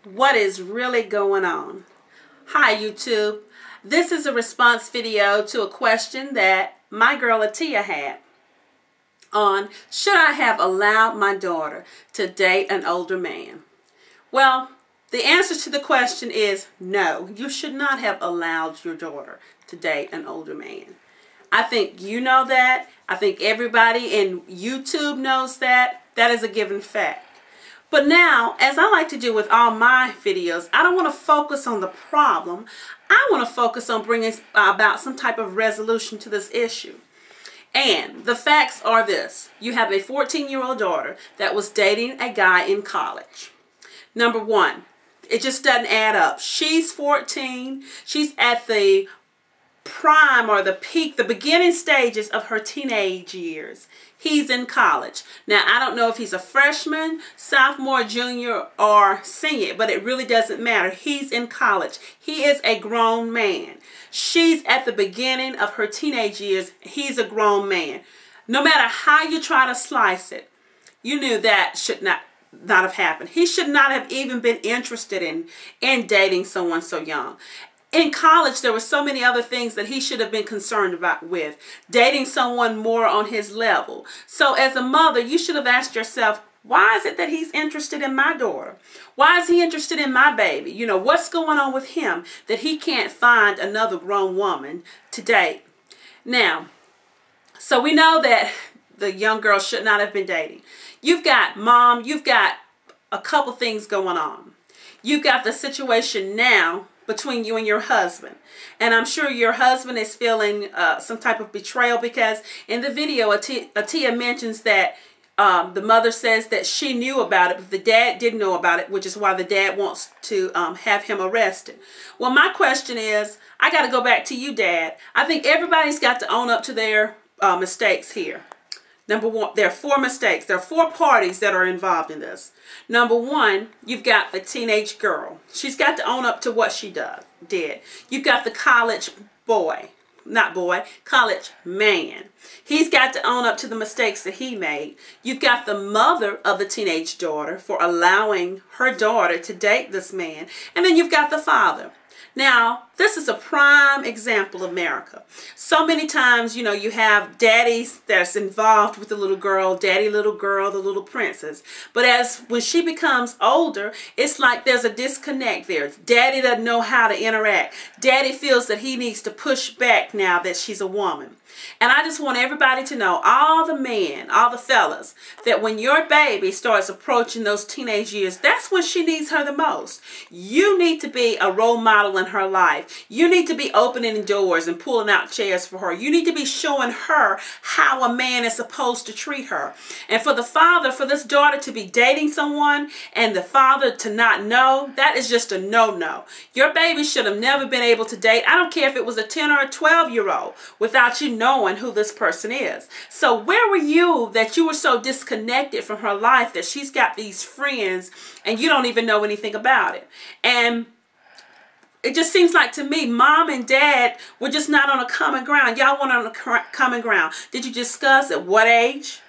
What is really going on? Hi YouTube. This is a response video to a question that my girl Atia had on should I have allowed my daughter to date an older man? Well, the answer to the question is no. You should not have allowed your daughter to date an older man. I think you know that. I think everybody in YouTube knows that. That is a given fact. But now, as I like to do with all my videos, I don't want to focus on the problem. I want to focus on bringing about some type of resolution to this issue. And the facts are this. You have a 14-year-old daughter that was dating a guy in college. Number one, it just doesn't add up. She's 14. She's at the prime or the peak, the beginning stages of her teenage years. He's in college. Now, I don't know if he's a freshman, sophomore, junior, or senior, but it really doesn't matter. He's in college. He is a grown man. She's at the beginning of her teenage years. He's a grown man. No matter how you try to slice it, you knew that should not have happened. He should not have even been interested in dating someone so young. In college, there were so many other things that he should have been concerned about with. Dating someone more on his level. So as a mother, you should have asked yourself, why is it that he's interested in my daughter? Why is he interested in my baby? You know, what's going on with him that he can't find another grown woman to date? Now, so we know that the young girl should not have been dating. You've got mom, you've got a couple things going on. You've got the situation now between you and your husband. And I'm sure your husband is feeling some type of betrayal, because in the video, Atia mentions that the mother says that she knew about it, but the dad didn't know about it, which is why the dad wants to have him arrested. Well, my question is, I got to go back to you, Dad. I think everybody's got to own up to their mistakes here. Number one, there are four mistakes. There are four parties that are involved in this. Number one, you've got the teenage girl. She's got to own up to what she did. You've got the college boy, college man. He's got to own up to the mistakes that he made. You've got the mother of the teenage daughter for allowing her daughter to date this man. And then you've got the father. Now, this is a prime example of America. So many times, you know, you have daddies that's involved with the little girl, daddy, little girl, the little princess. But when she becomes older, it's like there's a disconnect there. Daddy doesn't know how to interact. Daddy feels that he needs to push back now that she's a woman. And I just want everybody to know, all the men, all the fellas, that when your baby starts approaching those teenage years, that's when she needs her the most. You need to be a role model in her life. You need to be opening doors and pulling out chairs for her. You need to be showing her how a man is supposed to treat her. And for the father, for this daughter to be dating someone and the father to not know, that is just a no-no. Your baby should have never been able to date. I don't care if it was a 10 or a 12-year-old without you knowing who this person is. So where were you that you were so disconnected from her life that she's got these friends and you don't even know anything about it? And it just seems like to me, mom and dad were just not on a common ground. Y'all weren't on a common ground. Did you discuss at what age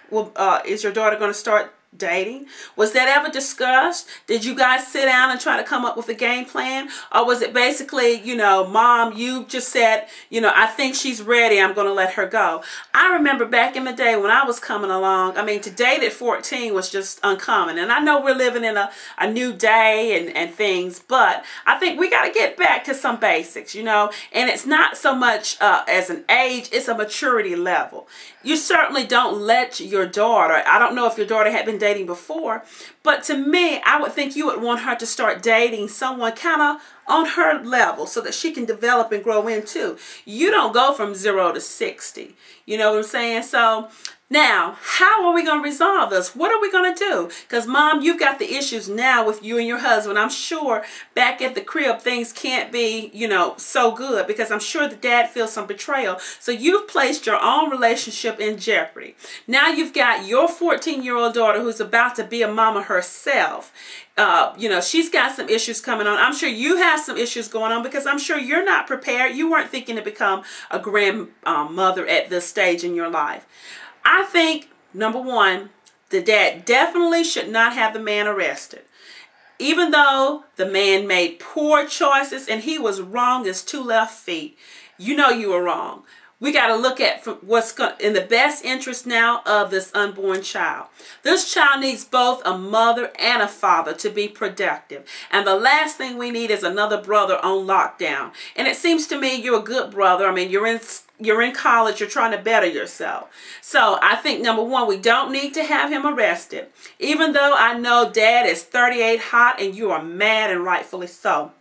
is your daughter going to start dating? Was that ever discussed? Did you guys sit down and try to come up with a game plan? Or was it basically, you know, mom, you just said, you know, I think she's ready, I'm going to let her go? I remember back in the day when I was coming along, I mean, to date at 14 was just uncommon. And I know we're living in a new day and things, but I think we got to get back to some basics, you know. And it's not so much as an age, it's a maturity level. You certainly don't let your daughter, I don't know if your daughter had been dating before, but to me, I would think you would want her to start dating someone kind of on her level so that she can develop and grow into. You don't go from 0 to 60. You know what I'm saying? So now, how are we going to resolve this? What are we going to do? Because, Mom, you've got the issues now with you and your husband. I'm sure back at the crib, things can't be, you know, so good, because I'm sure the dad feels some betrayal. So you've placed your own relationship in jeopardy. Now you've got your 14-year-old daughter who's about to be a mama herself. You know, she's got some issues coming on. I'm sure you have some issues going on, because I'm sure you're not prepared. You weren't thinking to become a grandmother at this stage in your life. I think, number one, the dad definitely should not have the man arrested. even though the man made poor choices and he was wrong as two left feet, you know you were wrong. We got to look at what's in the best interest now of this unborn child. This child needs both a mother and a father to be productive. And the last thing we need is another brother on lockdown. And it seems to me you're a good brother. I mean, you're in college, you're trying to better yourself. So I think, number one, we don't need to have him arrested. Even though I know Dad is 38 hot and you are mad, and rightfully so.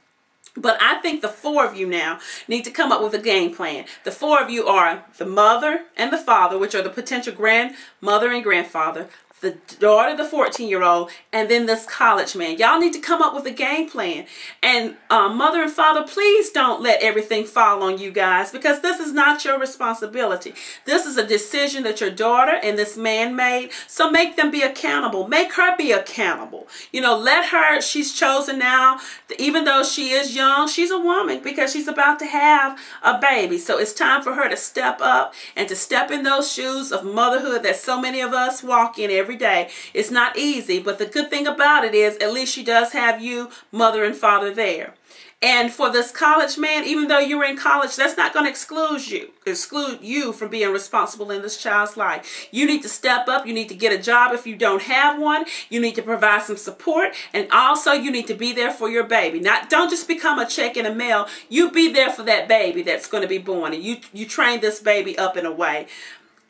But I think the four of you now need to come up with a game plan. The four of you are the mother and the father, which are the potential grandmother and grandfather, the daughter, the 14-year-old, and then this college man. Y'all need to come up with a game plan. And mother and father, please don't let everything fall on you guys, because this is not your responsibility. This is a decision that your daughter and this man made. So make them be accountable. Make her be accountable. You know, let her, she's chosen now, even though she is young, she's a woman because she's about to have a baby. So it's time for her to step up and to step in those shoes of motherhood that so many of us walk in every day. It's not easy, but the good thing about it is at least she does have you, mother and father, there. And for this college man, even though you were in college, that's not going to exclude you from being responsible in this child's life. You need to step up. You need to get a job if you don't have one. You need to provide some support. And also you need to be there for your baby. Don't just become a check in the mail. You be there for that baby that's going to be born. And you train this baby up in a way.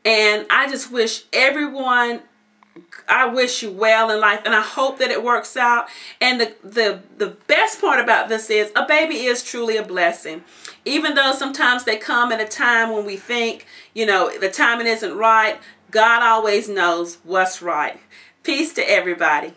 And I just wish everyone, I wish you well in life, and I hope that it works out. And the best part about this is a baby is truly a blessing. Even though sometimes they come at a time when we think, you know, the timing isn't right, God always knows what's right. Peace to everybody.